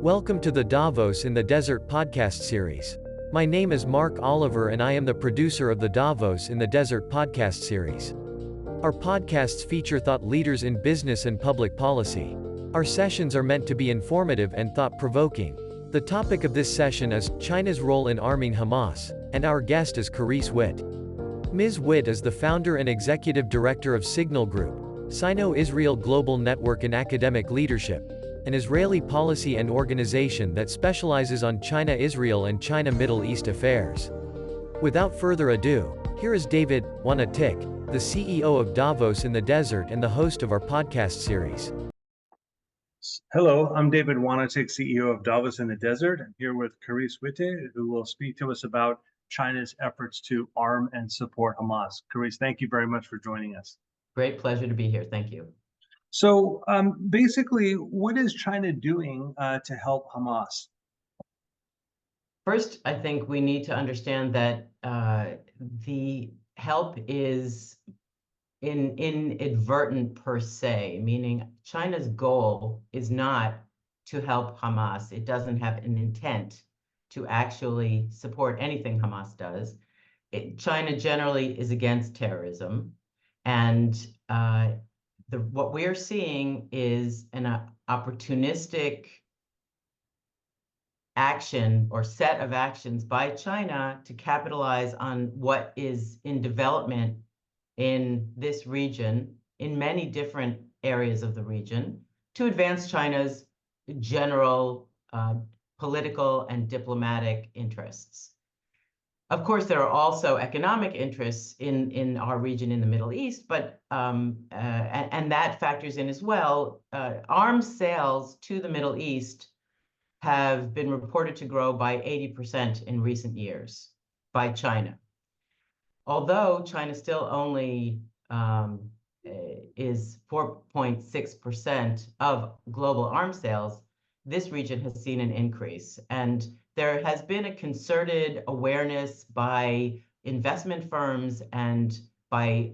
Welcome to the Davos in the Desert podcast series. My name is Mark Oliver and I am the producer of the Davos in the Desert podcast series. Our podcasts feature thought leaders in business and public policy. Our sessions are meant to be informative and thought-provoking. The topic of this session is China's role in arming Hamas, and our guest is Carice Witt. Ms. Witt is the founder and executive director of Signal Group, Sino-Israel Global Network in Academic Leadership, an Israeli policy and organization that specializes on China-Israel and China-Middle East affairs. Without further ado, here is David Wanatik, the CEO of Davos in the Desert and the host of our podcast series. Hello, I'm David Wanatik, CEO of Davos in the Desert. I'm here with Carice Witt, who will speak to us about China's efforts to arm and support Hamas. Carice, thank you very much for joining us. Great pleasure to be here. Thank you. So basically, what is China doing to help Hamas? First, I think we need to understand that the help is inadvertent per se, meaning China's goal is not to help Hamas. It doesn't have an intent to actually support anything Hamas does. China generally is against terrorism, and what we're seeing is an opportunistic action or set of actions by China to capitalize on what is in development in this region, in many different areas of the region, to advance China's general political and diplomatic interests. Of course, there are also economic interests in our region in the Middle East, but and that factors in as well. Arms sales to the Middle East have been reported to grow by 80% in recent years by China. Although China still only is 4.6% of global arms sales, this region has seen an increase. And there has been a concerted awareness by investment firms and by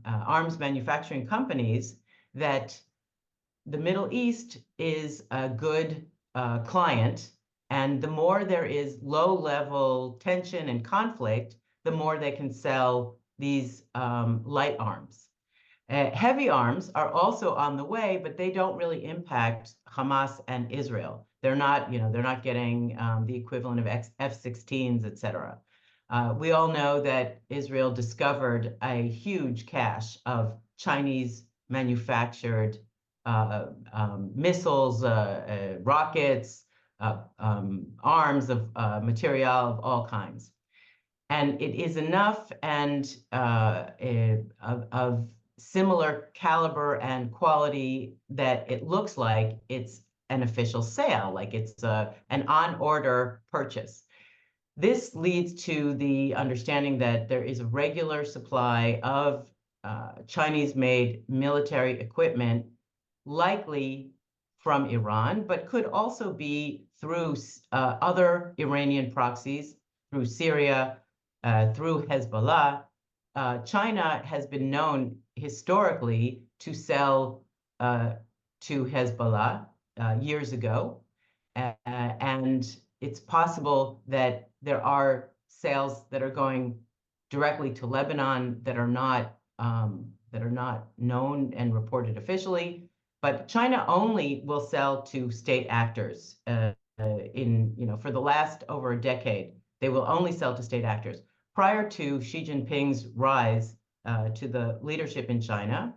arms manufacturing companies that the Middle East is a good client, and the more there is low-level tension and conflict, the more they can sell these light arms. Heavy arms are also on the way, but they don't really impact Hamas and Israel. They're not, they're not getting the equivalent of F-16s, et cetera. We all know that Israel discovered a huge cache of Chinese manufactured missiles, rockets, arms of material of all kinds. And it is enough and of similar caliber and quality that it looks like it's an official sale, like it's an on-order purchase. This leads to the understanding that there is a regular supply of Chinese-made military equipment, likely from Iran, but could also be through other Iranian proxies, through Syria, through Hezbollah. China has been known historically to sell to Hezbollah years ago, and it's possible that there are sales that are going directly to Lebanon that are not known and reported officially. But China only will sell to state actors. For the last over a decade, they will only sell to state actors. Prior to Xi Jinping's rise to the leadership in China,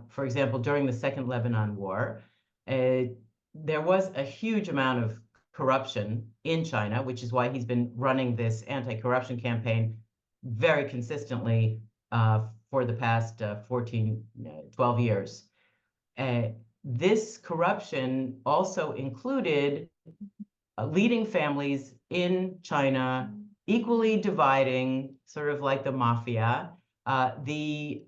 for example, during the Second Lebanon War, there was a huge amount of corruption in China, which is why he's been running this anti-corruption campaign very consistently for the past 12 years. This corruption also included leading families in China equally dividing, sort of like the mafia, the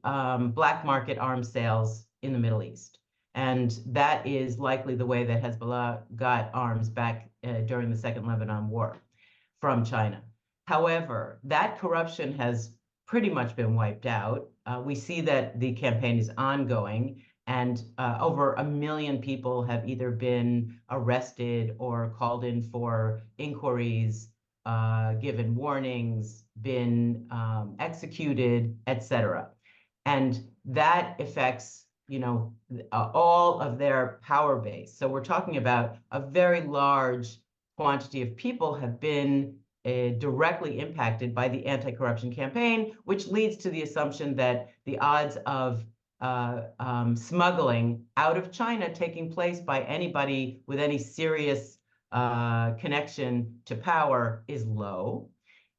black market arms sales in the Middle East. And that is likely the way that Hezbollah got arms back during the Second Lebanon War from China. However, that corruption has pretty much been wiped out. We see that the campaign is ongoing, And over 1 million people have either been arrested or called in for inquiries, given warnings, been executed, etc. And that affects, all of their power base. So we're talking about a very large quantity of people have been directly impacted by the anti-corruption campaign, which leads to the assumption that the odds of smuggling out of China taking place by anybody with any serious connection to power is low.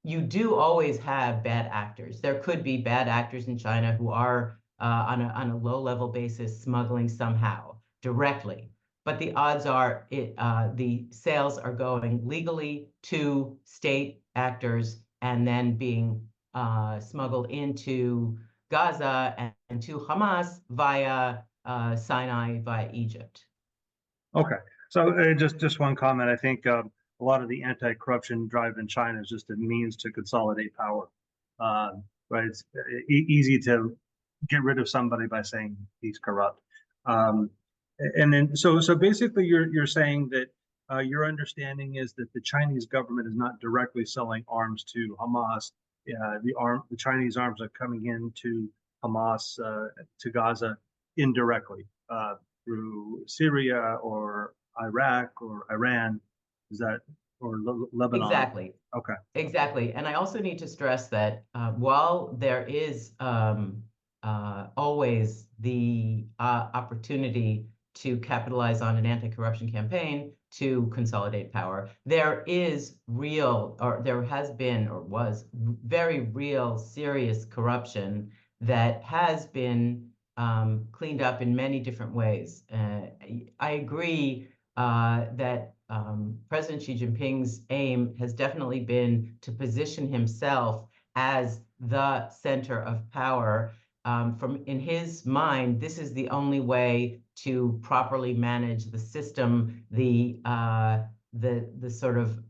You do always have bad actors. There could be bad actors in China who are on a low-level basis smuggling somehow directly. But the odds are the sales are going legally to state actors and then being smuggled into Gaza and to Hamas via Sinai, via Egypt. Okay, so just one comment. I think a lot of the anti-corruption drive in China is just a means to consolidate power. Right? It's easy to get rid of somebody by saying he's corrupt. And then, so basically, you're saying that your understanding is that the Chinese government is not directly selling arms to Hamas. The Chinese arms are coming into Hamas to Gaza indirectly through Syria or Iraq or Iran. Is that or Lebanon? Exactly. Okay. Exactly. And I also need to stress that while there is always the opportunity to capitalize on an anti-corruption campaign to consolidate power, there is real, or there has been, or was very real, serious corruption that has been cleaned up in many different ways. I agree that President Xi Jinping's aim has definitely been to position himself as the center of power. In his mind, this is the only way to properly manage the system, the sort of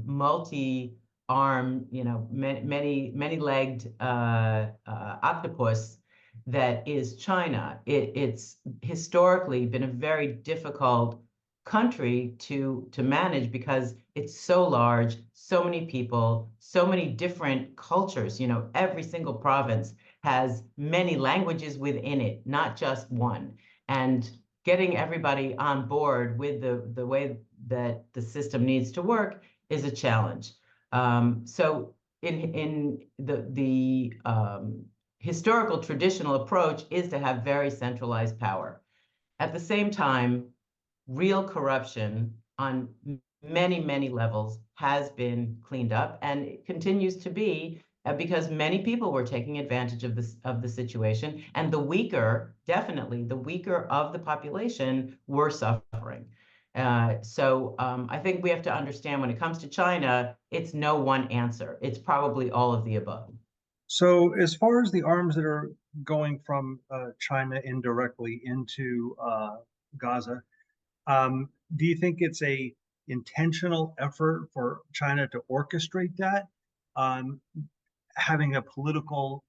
multi-arm, many-legged octopus that is China. It's historically been a very difficult country to manage because it's so large, so many people, so many different cultures. Every single province has many languages within it, not just one. And getting everybody on board with the way that the system needs to work is a challenge. So in the historical traditional approach is to have very centralized power. At the same time, real corruption on many, many levels has been cleaned up, and it continues to be because many people were taking advantage of the situation, and the weaker, definitely the weaker of the population, were suffering. So I think we have to understand when it comes to China, it's no one answer. It's probably all of the above. So as far as the arms that are going from China indirectly into Gaza, do you think it's a intentional effort for China to orchestrate that, having a political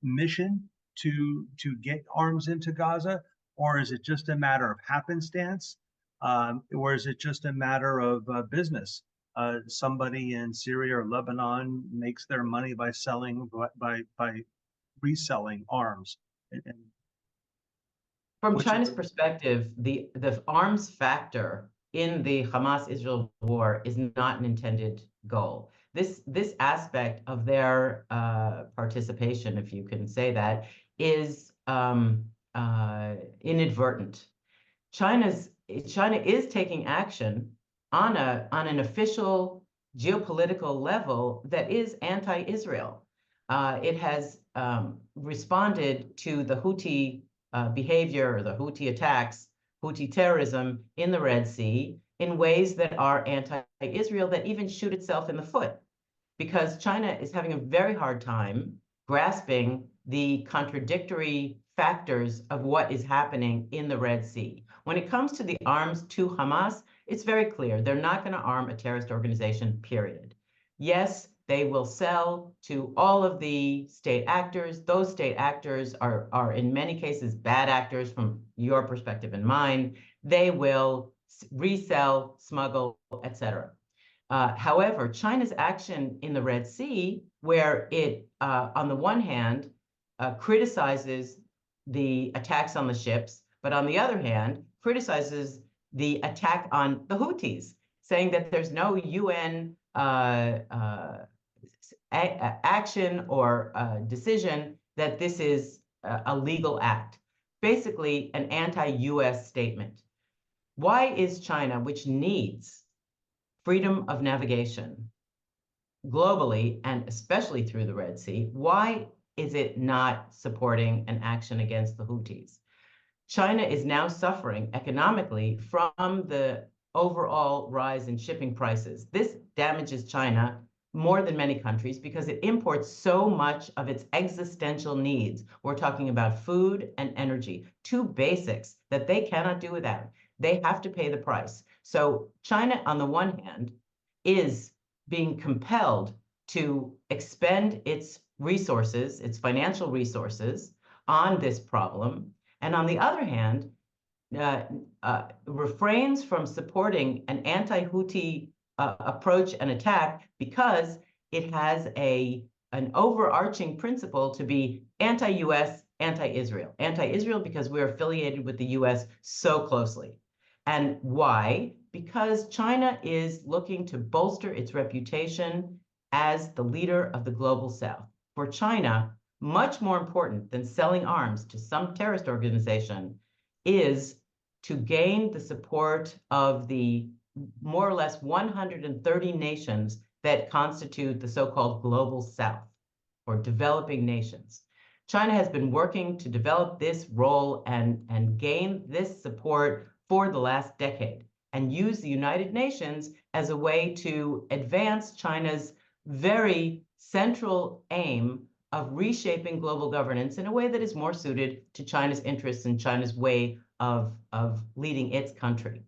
mission to get arms into Gaza, or is it just a matter of happenstance, or is it just a matter of business? Somebody in Syria or Lebanon makes their money by reselling arms. From China's perspective, the arms factor in the Hamas-Israel war is not an intended goal. This aspect of their participation, if you can say that, is inadvertent. China is taking action on an official geopolitical level that is anti-Israel. It has responded to the Houthi behavior, or the Houthi attacks, Houthi terrorism in the Red Sea in ways that are anti-Israel, that even shoot itself in the foot, because China is having a very hard time grasping the contradictory factors of what is happening in the Red Sea. When it comes to the arms to Hamas, it's very clear. They're not going to arm a terrorist organization, period. Yes, They will sell to all of the state actors. Those state actors are in many cases bad actors from your perspective and mine. They will resell, smuggle, etc. However, China's action in the Red Sea, where it, on the one hand, criticizes the attacks on the ships, but on the other hand, criticizes the attack on the Houthis, saying that there's no UN action or decision that this is a legal act. Basically, an anti-US statement. Why is China, which needs freedom of navigation globally and especially through the Red Sea, why is it not supporting an action against the Houthis? China is now suffering economically from the overall rise in shipping prices. This damages China more than many countries because it imports so much of its existential needs. We're talking about food and energy, two basics that they cannot do without. They have to pay the price. So China, on the one hand, is being compelled to expend its resources, its financial resources, on this problem, and on the other hand, refrains from supporting an anti-Houthi approach and attack because it has an overarching principle to be anti-US, anti-Israel. Anti-Israel because we're affiliated with the US so closely. And why? Because China is looking to bolster its reputation as the leader of the global South. For China, much more important than selling arms to some terrorist organization is to gain the support of the more or less 130 nations that constitute the so-called global South, or developing nations. China has been working to develop this role and gain this support for the last decade, and use the United Nations as a way to advance China's very central aim of reshaping global governance in a way that is more suited to China's interests and China's way of leading its country.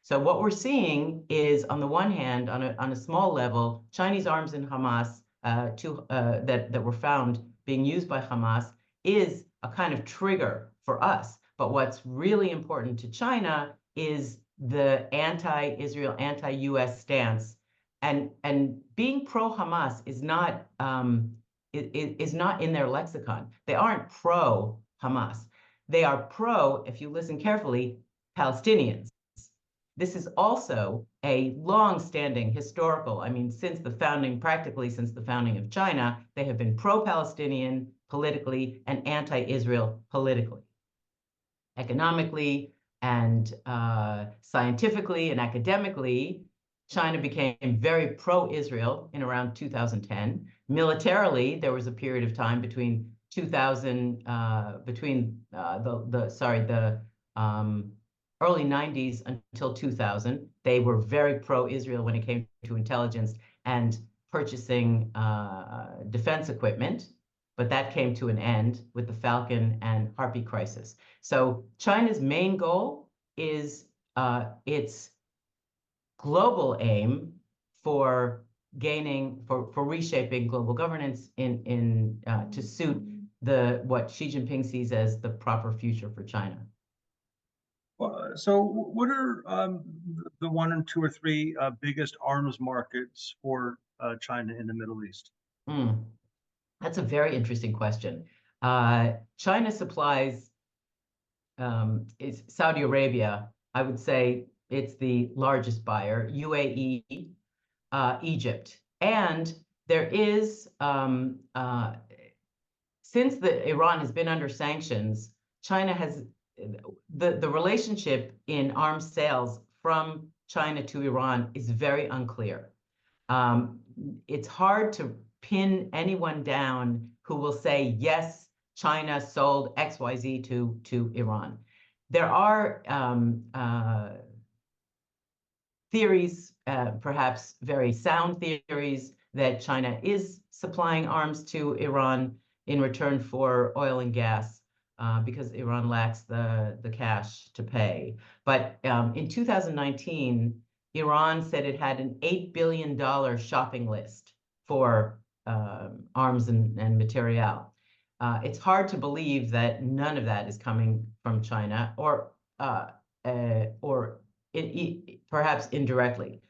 So what we're seeing is, on the one hand, on a small level, Chinese arms in Hamas that were found being used by Hamas is a kind of trigger for us. But what's really important to China is the anti-Israel, anti-US stance, and being pro-Hamas is not in their lexicon. They aren't pro-Hamas. They are pro, if you listen carefully, Palestinians. This is also a long-standing historical, I mean, practically since the founding of China, they have been pro-Palestinian politically and anti-Israel politically. Economically and scientifically and academically, China became very pro-Israel in around 2010. Militarily, there was a period of time between 2000, early 90s until 2000. They were very pro-Israel when it came to intelligence and purchasing defense equipment, but that came to an end with the Falcon and Harpy crisis. So China's main goal is its global aim for reshaping global governance to suit what Xi Jinping sees as the proper future for China. So what are the 1 and 2 or 3 biggest arms markets for China in the Middle East? That's a very interesting question. China supplies is Saudi Arabia. I would say it's the largest buyer, UAE, Egypt. And there is, since Iran has been under sanctions, China has, the relationship in arms sales from China to Iran is very unclear. It's hard to pin anyone down who will say, yes, China sold XYZ to Iran. There are theories, perhaps very sound theories, that China is supplying arms to Iran in return for oil and gas because Iran lacks the cash to pay. But in 2019, Iran said it had an $8 billion shopping list for arms and material. It's hard to believe that none of that is coming from China, or perhaps indirectly.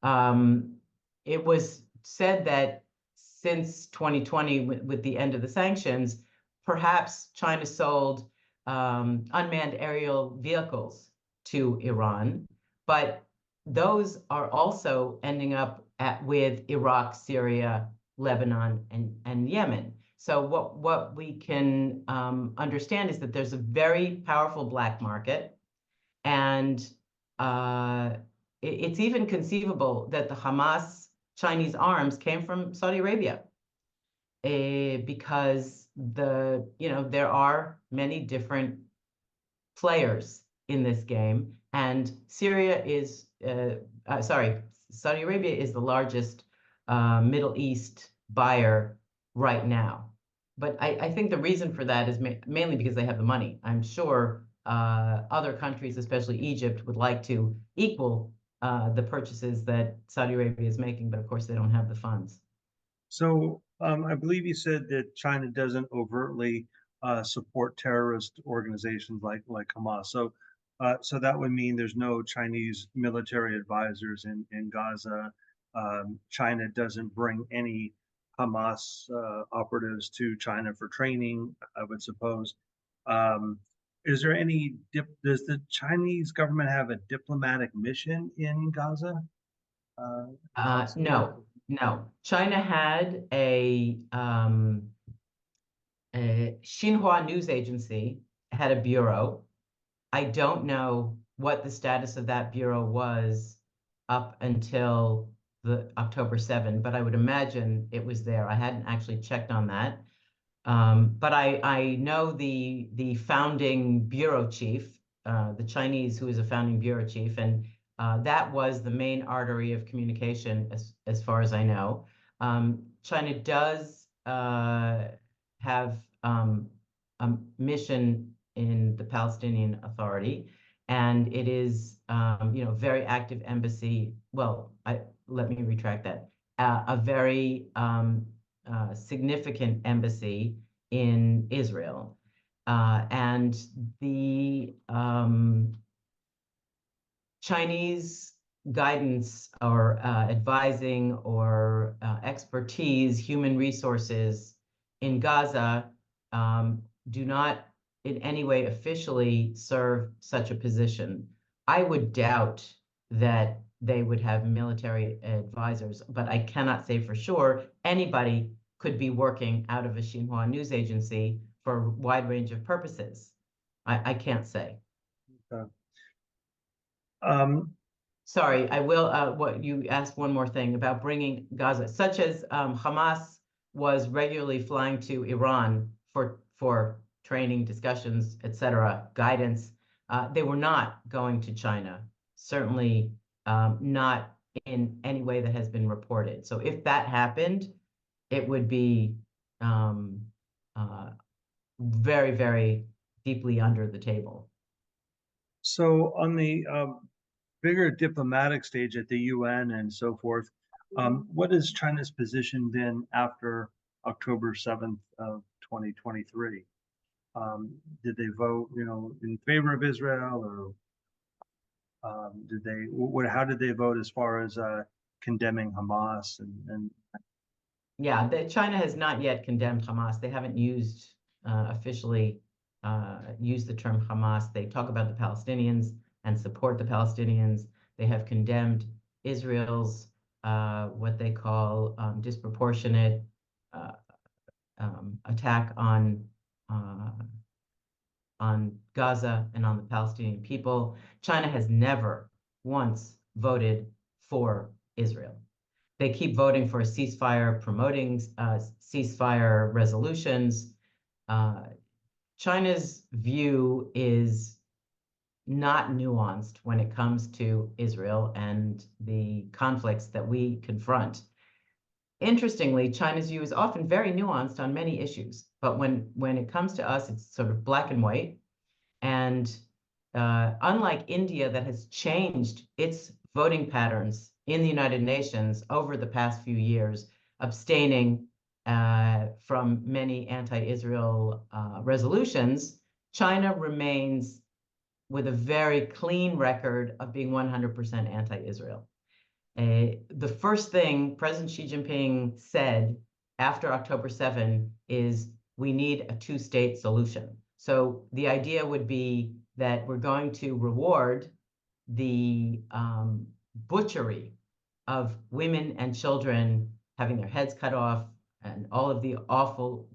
It was said that since 2020, with the end of the sanctions, perhaps China sold unmanned aerial vehicles to Iran, but those are also ending up with Iraq, Syria, Lebanon, and Yemen. So what we can understand is that there's a very powerful black market, and it's even conceivable that the Hamas Chinese arms came from Saudi Arabia, because there are many different players in this game, and Saudi Arabia is the largest Middle East buyer right now. But I think the reason for that is mainly because they have the money. I'm sure other countries, especially Egypt, would like to equal the purchases that Saudi Arabia is making, but of course they don't have the funds. So I believe you said that China doesn't overtly support terrorist organizations like Hamas. So that would mean there's no Chinese military advisors in Gaza. China doesn't bring any Hamas operatives to China for training, I would suppose. Is there any does the Chinese government have a diplomatic mission in Gaza? No. China had a Xinhua news agency, had a bureau. I don't know what the status of that bureau was up until the October 7, but I would imagine it was there. I hadn't actually checked on that. But I know the founding bureau chief, the Chinese who is a founding bureau chief, and that was the main artery of communication as far as I know. China does have a mission in the Palestinian Authority, and it is very active embassy. Well, let me retract that. A very significant embassy in Israel, and the Chinese guidance or advising or expertise, human resources in Gaza do not in any way officially serve such a position. I would doubt that they would have military advisors, but I cannot say for sure. Anybody could be working out of a Xinhua news agency for a wide range of purposes. I can't say. Okay. Sorry, I will. What you asked one more thing about bringing Gaza, such as Hamas was regularly flying to Iran for training, discussions, etc., guidance. They were not going to China, certainly not in any way that has been reported. So if that happened, it would be very, very deeply under the table. So on the bigger diplomatic stage at the UN and so forth, what is China's position then after October 7th of 2023? Did they vote, in favor of Israel, or how did they vote as far as condemning Hamas and Yeah, China has not yet condemned Hamas. They haven't used officially used the term Hamas. They talk about the Palestinians and support the Palestinians. They have condemned Israel's what they call disproportionate attack on Gaza and on the Palestinian people. China has never once voted for Israel. They keep voting for a ceasefire, promoting ceasefire resolutions. China's view is not nuanced when it comes to Israel and the conflicts that we confront. Interestingly, China's view is often very nuanced on many issues, but when it comes to us, it's sort of black and white. And unlike India, that has changed its voting patterns in the United Nations over the past few years, abstaining from many anti-Israel resolutions, China remains with a very clean record of being 100% anti-Israel. The first thing President Xi Jinping said after October 7 is we need a two-state solution. So the idea would be that we're going to reward the butchery of women and children having their heads cut off and all of the awful,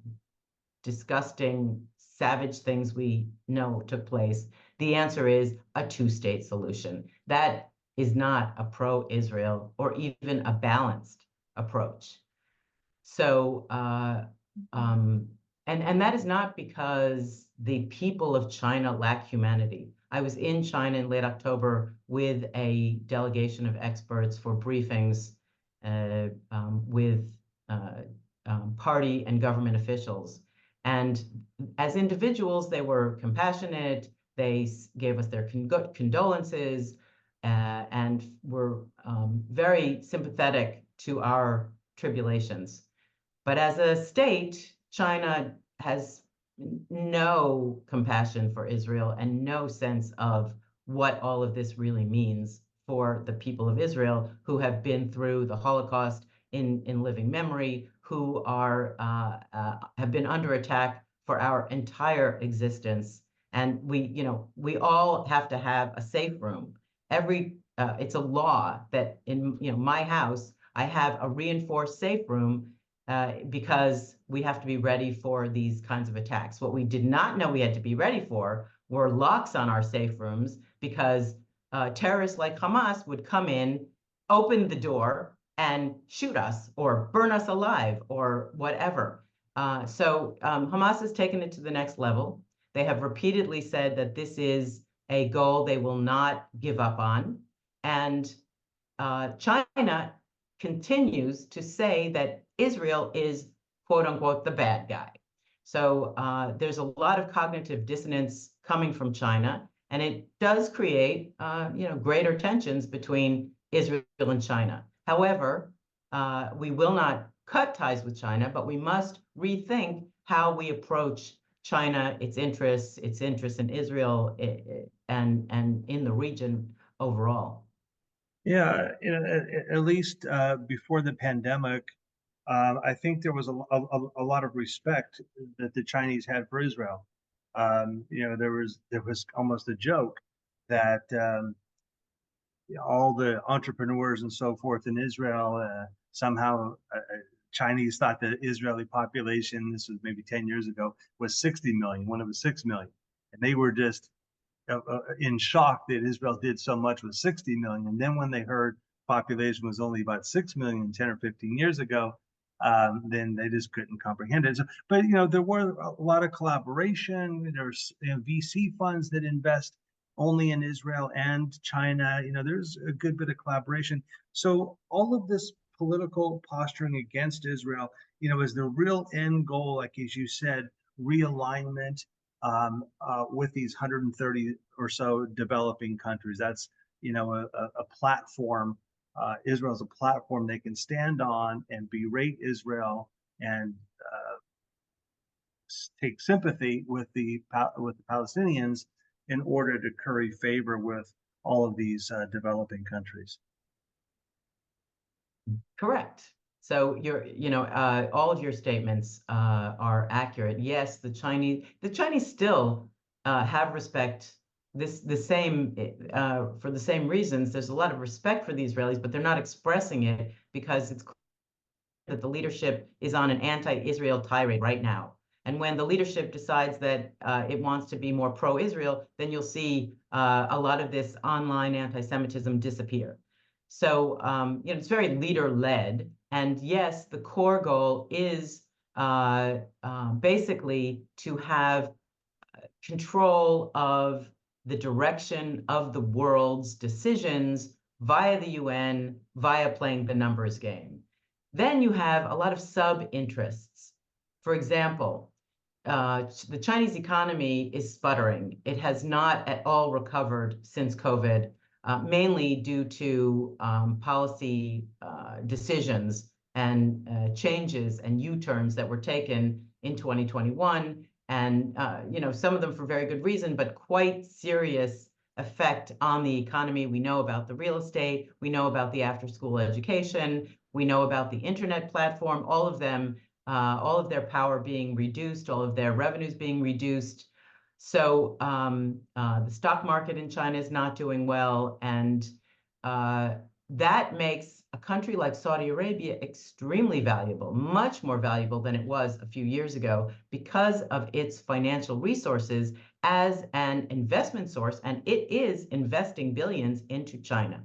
disgusting, savage things we know took place. The answer is a two-state solution. That is not a pro-Israel or even a balanced approach. So, and that is not because the people of China lack humanity. I was in China in late October with a delegation of experts for briefings with party and government officials. And as individuals, they were compassionate. They gave us their condolences and were very sympathetic to our tribulations. But as a state, China has no compassion for Israel and no sense of what all of this really means for the people of Israel who have been through the Holocaust in living memory, who are have been under attack for our entire existence. And we all have to have a safe room. It's a law that in my house, I have a reinforced safe room because we have to be ready for these kinds of attacks. What we did not know we had to be ready for were locks on our safe rooms because terrorists like Hamas would come in, open the door, and shoot us or burn us alive or whatever. So Hamas has taken it to the next level. They have repeatedly said that this is a goal they will not give up on. And China continues to say that Israel is, quote unquote, the bad guy. So there's a lot of cognitive dissonance coming from China, and it does create, greater tensions between Israel and China. However, we will not cut ties with China, but we must rethink how we approach China, its interests in Israel, and in the region overall. Yeah, at least before the pandemic, I think there was a lot of respect that the Chinese had for Israel. There was almost a joke that all the entrepreneurs and so forth in Israel somehow Chinese thought the Israeli population, this was maybe 10 years ago, was 60 million when it was 6 million, and they were just in shock that Israel did so much with 60 million. And then when they heard population was only about 6 million 10 or 15 years ago, then they just couldn't comprehend it. So, but there were a lot of collaboration. There's VC funds that invest only in Israel and China. There's a good bit of collaboration. So all of this political posturing against Israel, is the real end goal, like as you said, realignment with these 130 or so developing countries. That's a platform. Israel's a platform they can stand on and berate Israel and take sympathy with the Palestinians in order to curry favor with all of these developing countries. Correct. So all of your statements are accurate. Yes, the Chinese still have respect. For the same reasons. There's a lot of respect for the Israelis, but they're not expressing it because it's clear that the leadership is on an anti-Israel tirade right now. And when the leadership decides that it wants to be more pro-Israel, then you'll see a lot of this online anti-Semitism disappear. So it's very leader-led. And yes, the core goal is basically to have control of the direction of the world's decisions via the UN, via playing the numbers game. Then you have a lot of sub-interests. For example, the Chinese economy is sputtering. It has not at all recovered since COVID, mainly due to policy decisions and changes and U-turns that were taken in 2021, and some of them for very good reason, but quite serious effect on the economy. We know about the real estate, we know about the after-school education, we know about the internet platform, all of them, all of their power being reduced, all of their revenues being reduced. So the stock market in China is not doing well, and that makes a country like Saudi Arabia extremely valuable, much more valuable than it was a few years ago, because of its financial resources as an investment source, and it is investing billions into China.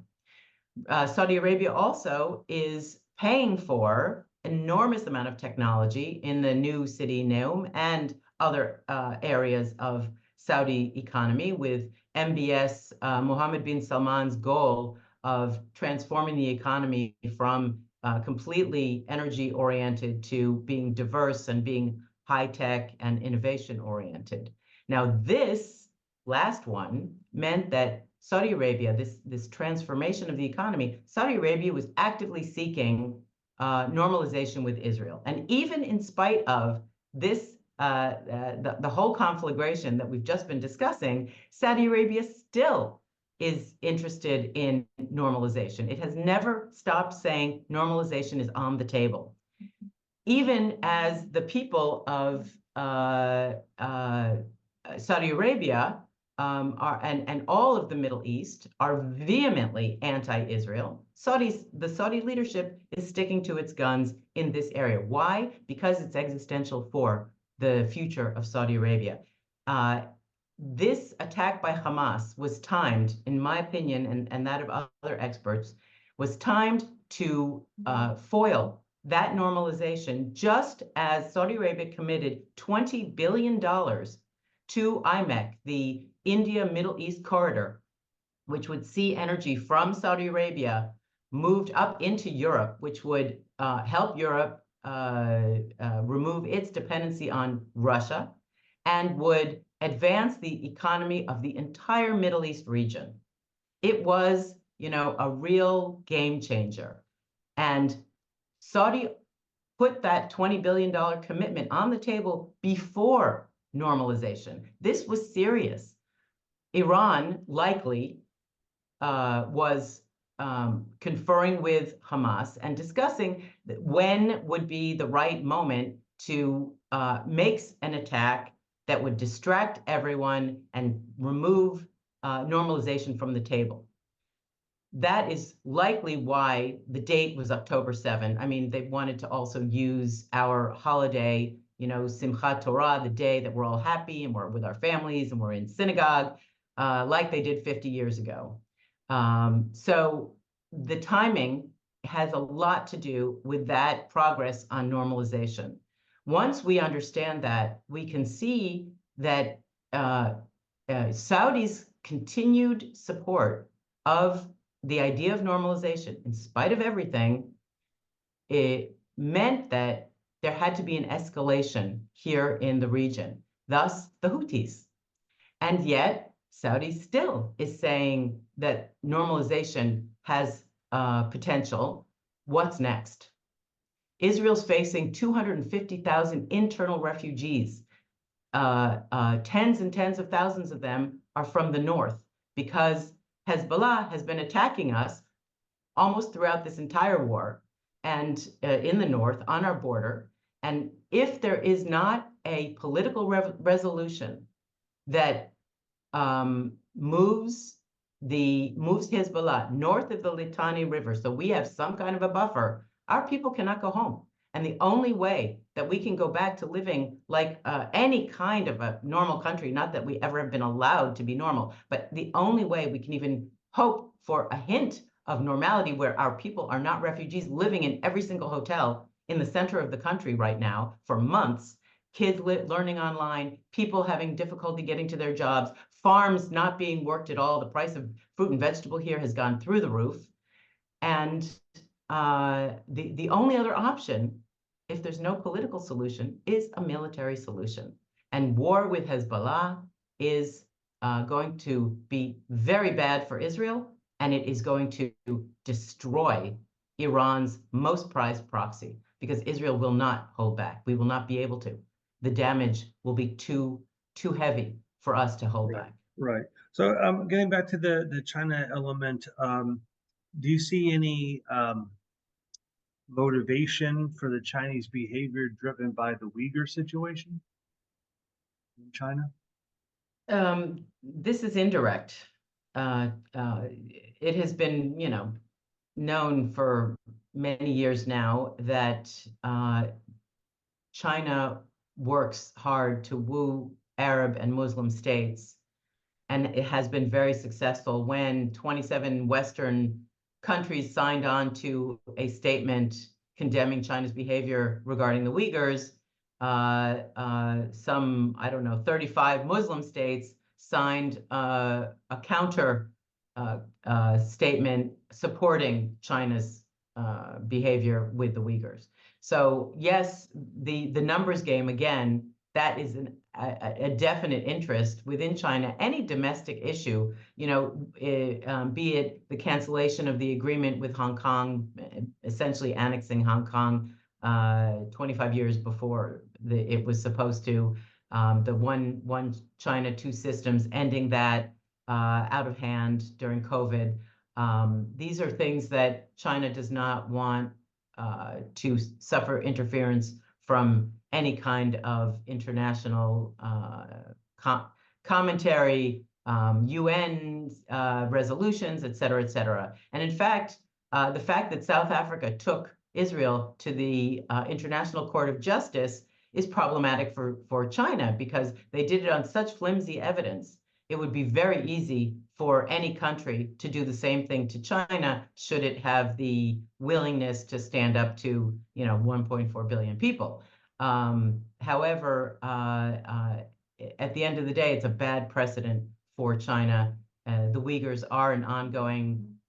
Saudi Arabia also is paying for enormous amount of technology in the new city Neom and other areas of Saudi economy, with MBS, Mohammed bin Salman's goal of transforming the economy from completely energy-oriented to being diverse and being high-tech and innovation-oriented. Now, this last one meant that Saudi Arabia, this transformation of the economy, Saudi Arabia was actively seeking normalization with Israel. And even in spite of this, the whole conflagration that we've just been discussing, Saudi Arabia still is interested in normalization. It has never stopped saying normalization is on the table. Even as the people of Saudi Arabia and all of the Middle East are vehemently anti-Israel, the Saudi leadership is sticking to its guns in this area. Why? Because it's existential for the future of Saudi Arabia. This attack by Hamas was timed, in my opinion, and that of other experts, was timed to foil that normalization, just as Saudi Arabia committed $20 billion to IMEC, the India Middle East corridor, which would see energy from Saudi Arabia moved up into Europe, which would help Europe remove its dependency on Russia, and would advance the economy of the entire Middle East region. It was, a real game changer. And Saudi put that $20 billion commitment on the table before normalization. This was serious. Iran likely was conferring with Hamas and discussing when would be the right moment to make an attack that would distract everyone and remove normalization from the table. That is likely why the date was October 7. I mean, they wanted to also use our holiday, Simchat Torah, the day that we're all happy and we're with our families and we're in synagogue, like they did 50 years ago. So the timing has a lot to do with that progress on normalization. Once we understand that, we can see that Saudi's continued support of the idea of normalization, in spite of everything, it meant that there had to be an escalation here in the region, thus the Houthis. And yet, Saudi still is saying that normalization has potential. What's next? Israel's facing 250,000 internal refugees. Tens and tens of thousands of them are from the north, because Hezbollah has been attacking us almost throughout this entire war, and in the north on our border. And if there is not a political resolution that moves Hezbollah north of the Litani River, so we have some kind of a buffer, our people cannot go home. And the only way that we can go back to living like any kind of a normal country, not that we ever have been allowed to be normal, but the only way we can even hope for a hint of normality, where our people are not refugees living in every single hotel in the center of the country right now for months, kids learning online, people having difficulty getting to their jobs, farms not being worked at all. The price of fruit and vegetable here has gone through the roof. And the only other option, if there's no political solution, is a military solution. And war with Hezbollah is going to be very bad for Israel, and it is going to destroy Iran's most prized proxy, because Israel will not hold back. We will not be able to. The damage will be too heavy for us to hold back. Right. So getting back to the China element, do you see any motivation for the Chinese behavior driven by the Uyghur situation in China? This is indirect. It has been, known for many years now that China works hard to woo Arab and Muslim states, and it has been very successful. When 27 Western countries signed on to a statement condemning China's behavior regarding the Uyghurs, some, 35 Muslim states signed a counter statement supporting China's behavior with the Uyghurs. So yes, the numbers game, again, that is a definite interest within China. Any domestic issue, be it the cancellation of the agreement with Hong Kong, essentially annexing Hong Kong 25 years before it was supposed to, the one China, two systems, ending that out of hand during COVID. These are things that China does not want to suffer interference from any kind of international commentary, UN resolutions, et cetera, et cetera. And in fact, the fact that South Africa took Israel to the International Court of Justice is problematic for China, because they did it on such flimsy evidence. It would be very easy for any country to do the same thing to China, should it have the willingness to stand up to, 1.4 billion people. However, at the end of the day, it's a bad precedent for China. The Uyghurs are an ongoing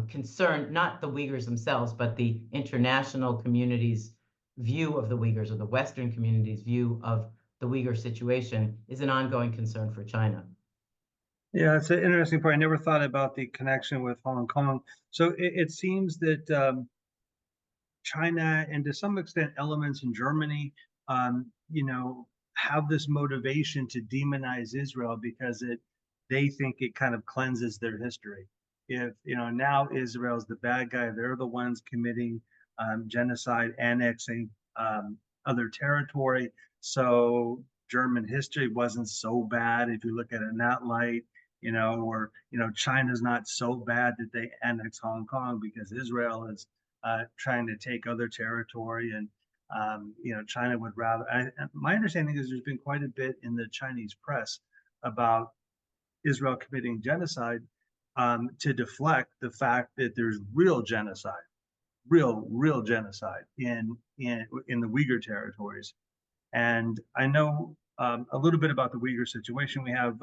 concern, not the Uyghurs themselves, but the international community's view of the Uyghurs, or the Western community's view of the Uyghur situation, is an ongoing concern for China. Yeah, it's an interesting point. I never thought about the connection with Hong Kong. So it seems that China, and to some extent elements in Germany, have this motivation to demonize Israel because they think it kind of cleanses their history. If now Israel's the bad guy, they're the ones committing genocide, annexing other territory. So German history wasn't so bad if you look at it in that light. Or China's not so bad that they annex Hong Kong because Israel is trying to take other territory, and China would rather. My understanding is there's been quite a bit in the Chinese press about Israel committing genocide to deflect the fact that there's real genocide, real genocide in the Uyghur territories. And I know a little bit about the Uyghur situation. We have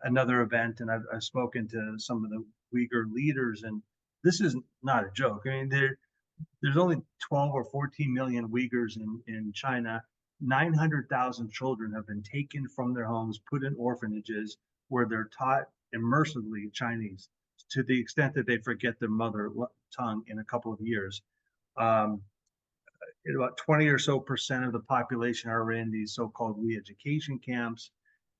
another event, and I've spoken to some of the Uyghur leaders, and this is not a joke. I mean, there's only 12 or 14 million Uyghurs in China. 900,000 children have been taken from their homes, put in orphanages, where they're taught immersively Chinese to the extent that they forget their mother tongue in a couple of years. About 20 or so % of the population are in these so-called re-education camps.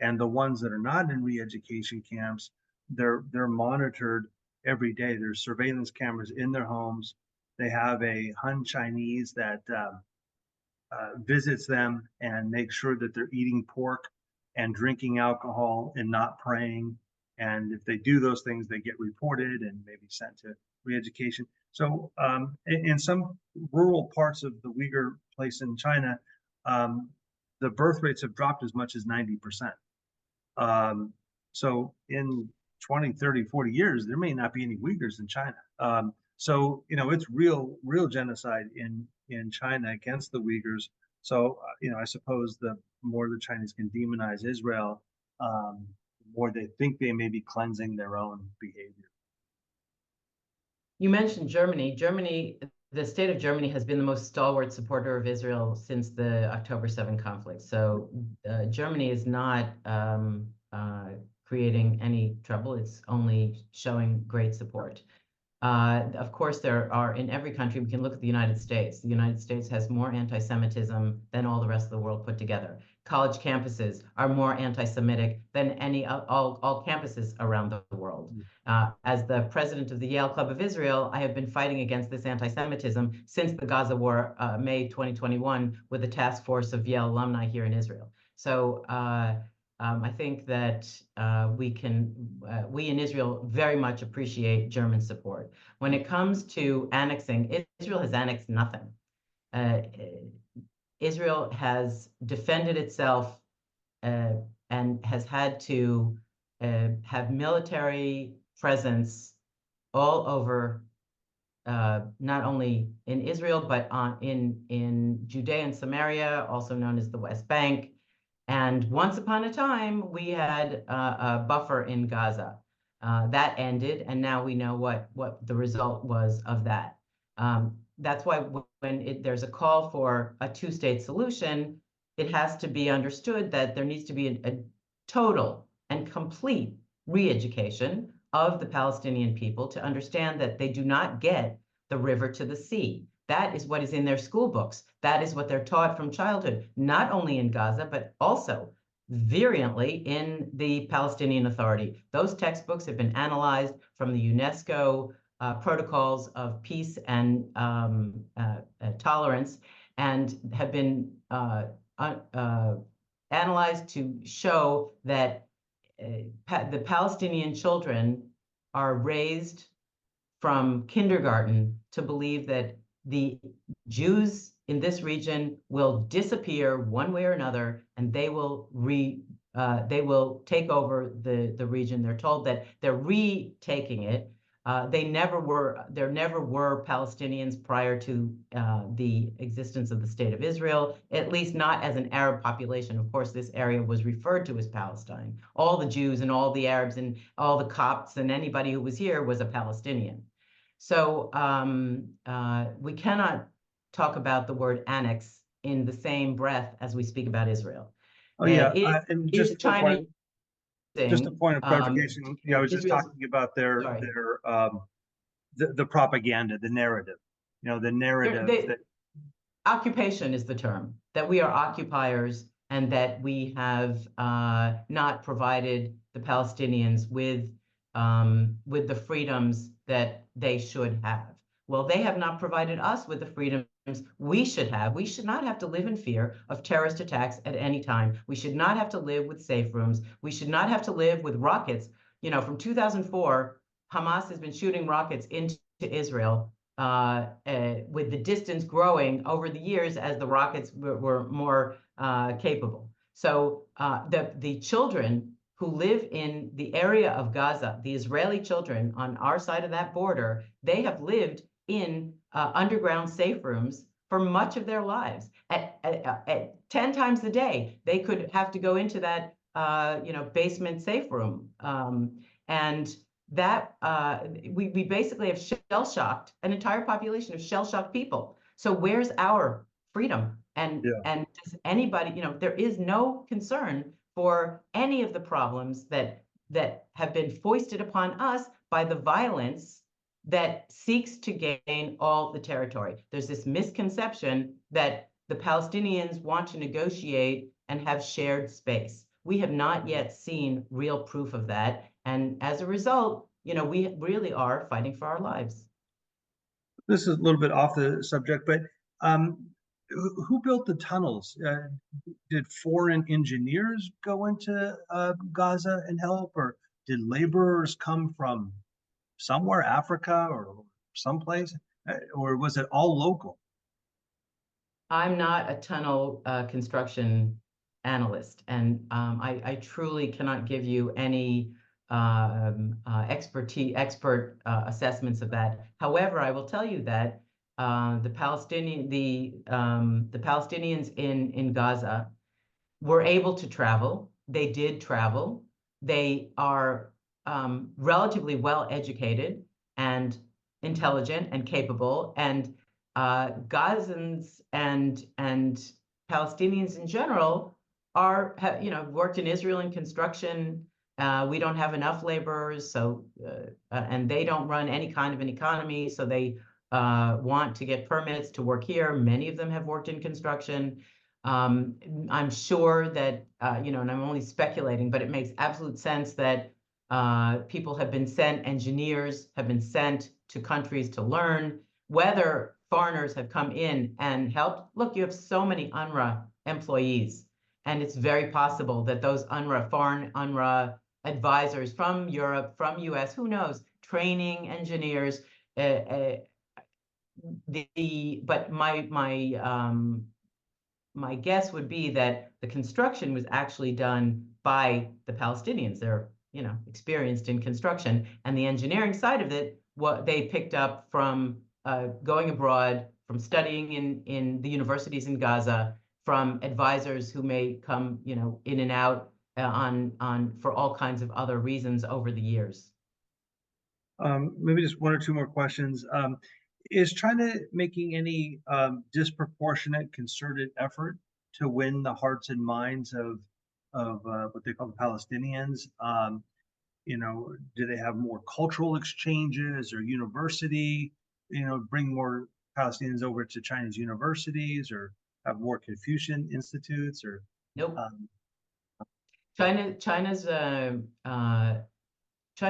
And the ones that are not in re-education camps, they're monitored every day. There's surveillance cameras in their homes. They have a Han Chinese that visits them and makes sure that they're eating pork and drinking alcohol and not praying. And if they do those things, they get reported and maybe sent to re-education. So in some rural parts of the Uyghur place in China, the birth rates have dropped as much as 90%. So in 20, 30, 40 years, there may not be any Uyghurs in China. So, it's real genocide in China against the Uyghurs. So, I suppose the more the Chinese can demonize Israel, the more they think they may be cleansing their own behavior. You mentioned Germany. The state of Germany has been the most stalwart supporter of Israel since the October 7 conflict. So Germany is not creating any trouble. It's only showing great support. Of course, there are in every country. We can look at the United States. The United States has more anti-Semitism than all the rest of the world put together. College campuses are more anti-Semitic than all campuses around the world. As the president of the Yale Club of Israel, I have been fighting against this anti-Semitism since the Gaza war, May 2021, with a task force of Yale alumni here in Israel. So I think that we in Israel very much appreciate German support. When it comes to annexing, Israel has annexed nothing. Israel has defended itself and has had to have military presence all over, not only in Israel, but in Judea and Samaria, also known as the West Bank. And once upon a time, we had a buffer in Gaza. That ended, and now we know what the result was of that. That's why when there's a call for a two-state solution, it has to be understood that there needs to be a total and complete re-education of the Palestinian people to understand that they do not get the river to the sea. That is what is in their school books. That is what they're taught from childhood, not only in Gaza, but also virulently in the Palestinian Authority. Those textbooks have been analyzed from the UNESCO protocols of peace and tolerance, and have been analyzed to show that the Palestinian children are raised from kindergarten to believe that the Jews in this region will disappear one way or another, and they will take over the region. They're told that they're retaking it. There never were Palestinians prior to the existence of the State of Israel, at least not as an Arab population. Of course, this area was referred to as Palestine. All the Jews and all the Arabs and all the Copts and anybody who was here was a Palestinian. So we cannot talk about the word annex in the same breath as we speak about Israel. Oh yeah, and just China just a point of clarification. I was just talking about the propaganda, the narrative. The narrative that occupation is the term, that we are occupiers and that we have not provided the Palestinians with the freedoms that they should have. Well, they have not provided us with the freedoms we should have. We should not have to live in fear of terrorist attacks at any time. We should not have to live with safe rooms. We should not have to live with rockets. From 2004, Hamas has been shooting rockets into Israel, with the distance growing over the years as the rockets were more capable. So the children who live in the area of Gaza, the Israeli children on our side of that border, they have lived in underground safe rooms for much of their lives. At 10 times a day, they could have to go into that basement safe room. And that we basically have shell-shocked an entire population of shell-shocked people. So where's our freedom? And does anybody, there is no concern for any of the problems that have been foisted upon us by the violence that seeks to gain all the territory. There's this misconception that the Palestinians want to negotiate and have shared space. We have not yet seen real proof of that. And as a result, we really are fighting for our lives. This is a little bit off the subject, but who built the tunnels? Did foreign engineers go into Gaza and help, or did laborers come from somewhere, Africa or someplace, or was it all local? I'm not a tunnel construction analyst, and I truly cannot give you any expert assessments of that. However, I will tell you that the Palestinians in Gaza were able to travel. They did travel. They are relatively well educated and intelligent and capable, and Gazans and Palestinians in general have worked in Israel in construction We don't have enough laborers, so and they don't run any kind of an economy, so they want to get permits to work here. Many of them have worked in construction. I'm sure that, and I'm only speculating, but it makes absolute sense that people have been sent, engineers have been sent to countries to learn. Whether foreigners have come in and helped, look, you have so many UNRWA employees, and it's very possible that those foreign UNRWA advisors from Europe, from US, who knows, training engineers, but my guess would be that the construction was actually done by the Palestinians. They're, experienced in construction, and the engineering side of it, what they picked up from going abroad, from studying in the universities in Gaza, from advisors who may come, in and out for all kinds of other reasons over the years. Maybe just one or two more questions. Is China making any disproportionate concerted effort to win the hearts and minds of what they call the Palestinians? Do they have more cultural exchanges or university, bring more Palestinians over to Chinese universities, or have more Confucian institutes, or Nope. China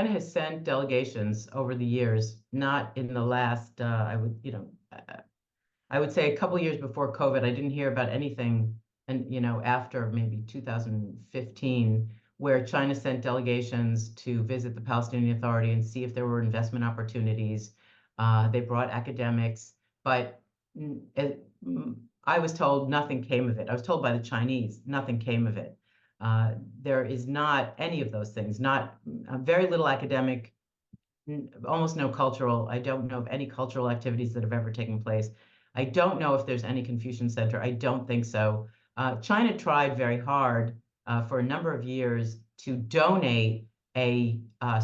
has sent delegations over the years, not in the last, I would say a couple years before COVID. I didn't hear about anything, and after maybe 2015, where China sent delegations to visit the Palestinian Authority and see if there were investment opportunities. They brought academics, but I was told nothing came of it. I was told by the Chinese nothing came of it. There is not any of those things, not very little academic, almost no cultural. I don't know of any cultural activities that have ever taken place. I don't know if there's any Confucian Center. I don't think so. China tried very hard for a number of years to donate a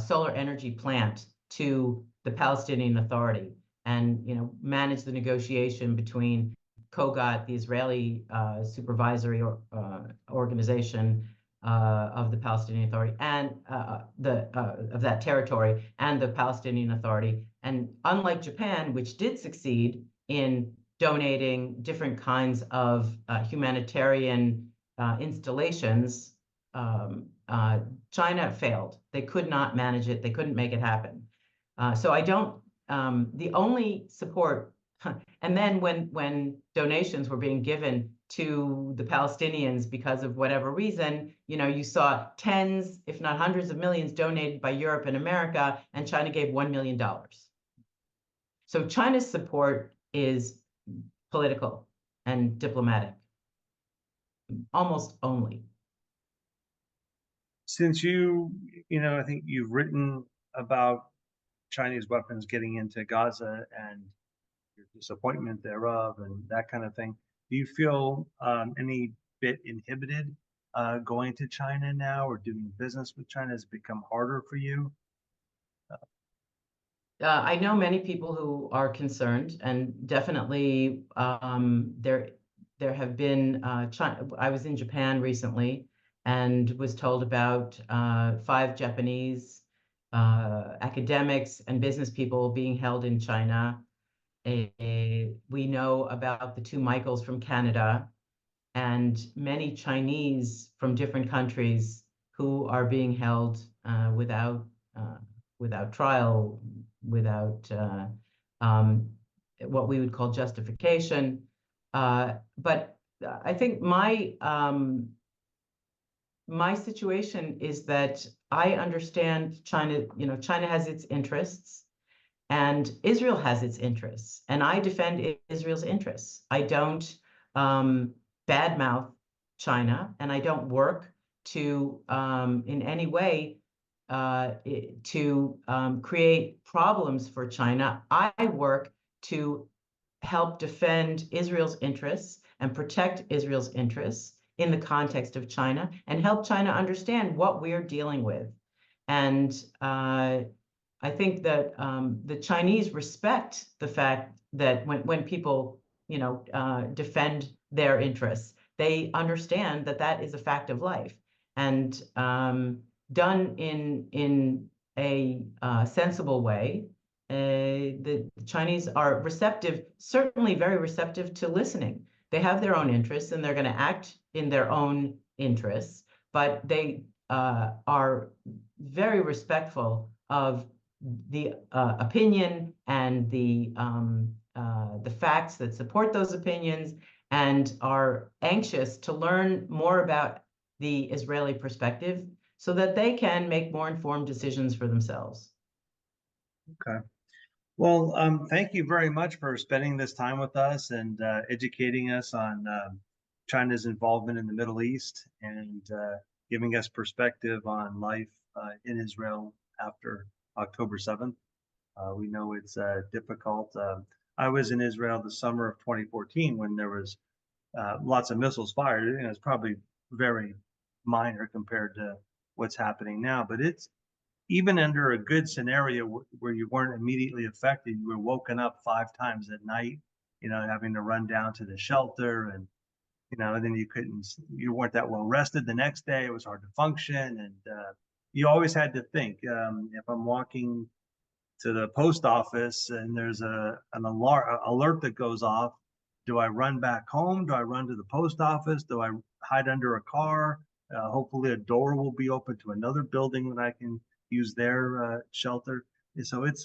solar energy plant to the Palestinian Authority, and manage the negotiation between KOGAT, the Israeli supervisory organization of the Palestinian Authority, and of that territory, and the Palestinian Authority. And unlike Japan, which did succeed in donating different kinds of humanitarian installations, China failed. They could not manage it. They couldn't make it happen. So I don't. The only support. And then when donations were being given to the Palestinians because of whatever reason, you saw tens, if not hundreds of millions donated by Europe and America, and China gave $1 million. So China's support is political and diplomatic, almost only. Since I think you've written about Chinese weapons getting into Gaza and your disappointment thereof and that kind of thing, do you feel any bit inhibited going to China now, or doing business with China has become harder for you? I know many people who are concerned, and definitely there have been. I was in Japan recently and was told about 5 Japanese academics and business people being held in China. We know about the 2 Michaels from Canada, and many Chinese from different countries who are being held without trial, without what we would call justification. But I think my situation is that I understand China. China has its interests, and Israel has its interests, and I defend Israel's interests. I don't badmouth China, and I don't work to in any way to create problems for China. I work to help defend Israel's interests and protect Israel's interests in the context of China, and help China understand what we're dealing with. And I think that the Chinese respect the fact that when people, defend their interests, they understand that that is a fact of life. And done in a sensible way, the Chinese are receptive, certainly very receptive to listening. They have their own interests and they're going to act in their own interests, but they are very respectful of the opinion and the facts that support those opinions, and are anxious to learn more about the Israeli perspective so that they can make more informed decisions for themselves. Okay. Well, thank you very much for spending this time with us and educating us on China's involvement in the Middle East and giving us perspective on life in Israel after October 7th. We know it's difficult. I was in Israel the summer of 2014 when there was lots of missiles fired. And it's probably very minor compared to what's happening now, but it's even under a good scenario where you weren't immediately affected, you were woken up 5 times at night, having to run down to the shelter, and and then you weren't that well rested the next day. It was hard to function, and you always had to think, if I'm walking to the post office and there's an alert that goes off, do I run back home? Do I run to the post office? Do I hide under a car? Hopefully a door will be open to another building that I can use their shelter. So it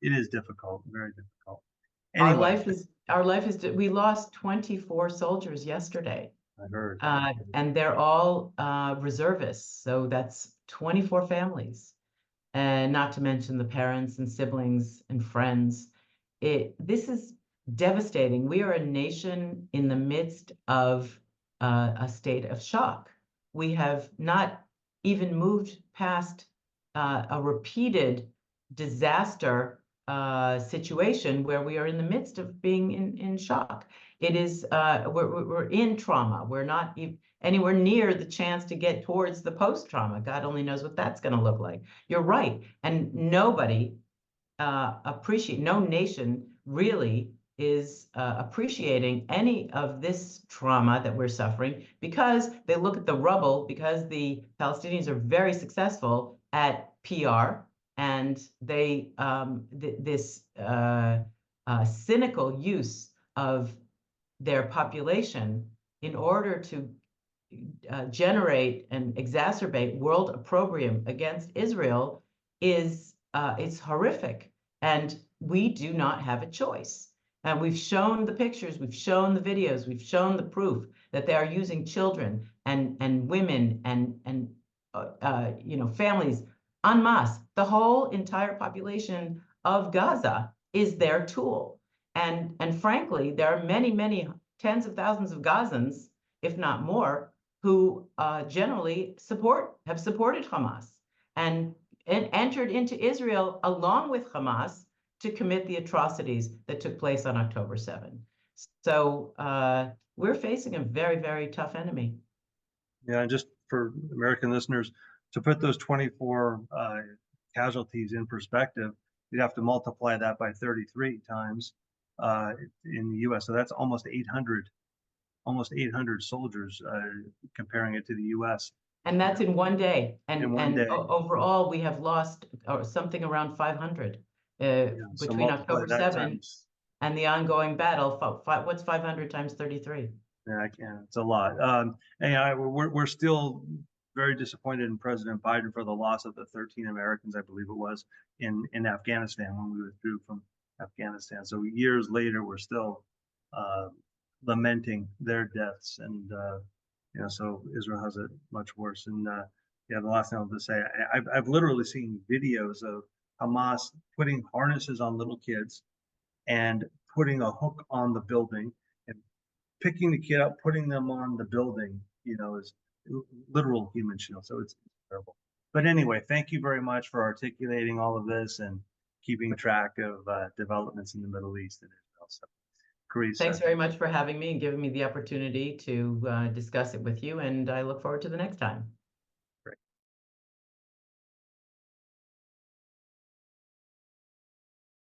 is difficult, very difficult. Anyway, Our life is we lost 24 soldiers yesterday. I heard. And they're all reservists, so that's 24 families, and not to mention the parents and siblings and friends. This is devastating. We are a nation in the midst of a state of shock. We have not even moved past a repeated disaster situation where we are in the midst of being in shock. It is we're in trauma. We're not anywhere near the chance to get towards the post-trauma. God only knows what that's going to look like. You're right, and nobody no nation really is appreciating any of this trauma that we're suffering, because they look at the rubble, because the Palestinians are very successful at PR, and they this cynical use of their population in order to generate and exacerbate world opprobrium against Israel is it's horrific, and we do not have a choice. And we've shown the pictures, we've shown the videos, we've shown the proof that they are using children and women and families en masse. The whole entire population of Gaza is their tool. And frankly, there are many tens of thousands of Gazans, if not more, who generally have supported Hamas and entered into Israel along with Hamas to commit the atrocities that took place on October 7. So we're facing a very tough enemy. Yeah, and just for American listeners, to put those 24 casualties in perspective, you'd have to multiply that by 33 times in the U.S. So that's almost 800 soldiers, comparing it to the U.S. And that's in one day. And overall, we have lost something around 500 between October 7 and the ongoing battle. What's 500 times 33? Yeah, I can. It's a lot. And we're still very disappointed in President Biden for the loss of the 13 Americans, I believe it was, in Afghanistan when we withdrew from Afghanistan. So years later, we're still lamenting their deaths, and so Israel has it much worse. And the last thing I'll just say, I've literally seen videos of Hamas putting harnesses on little kids and putting a hook on the building and picking the kid up, putting them on the building, is literal human shield. So it's terrible. But anyway, thank you very much for articulating all of this and keeping track of developments in the Middle East and Israel. So, Carice, thanks very much for having me and giving me the opportunity to discuss it with you, and I look forward to the next time.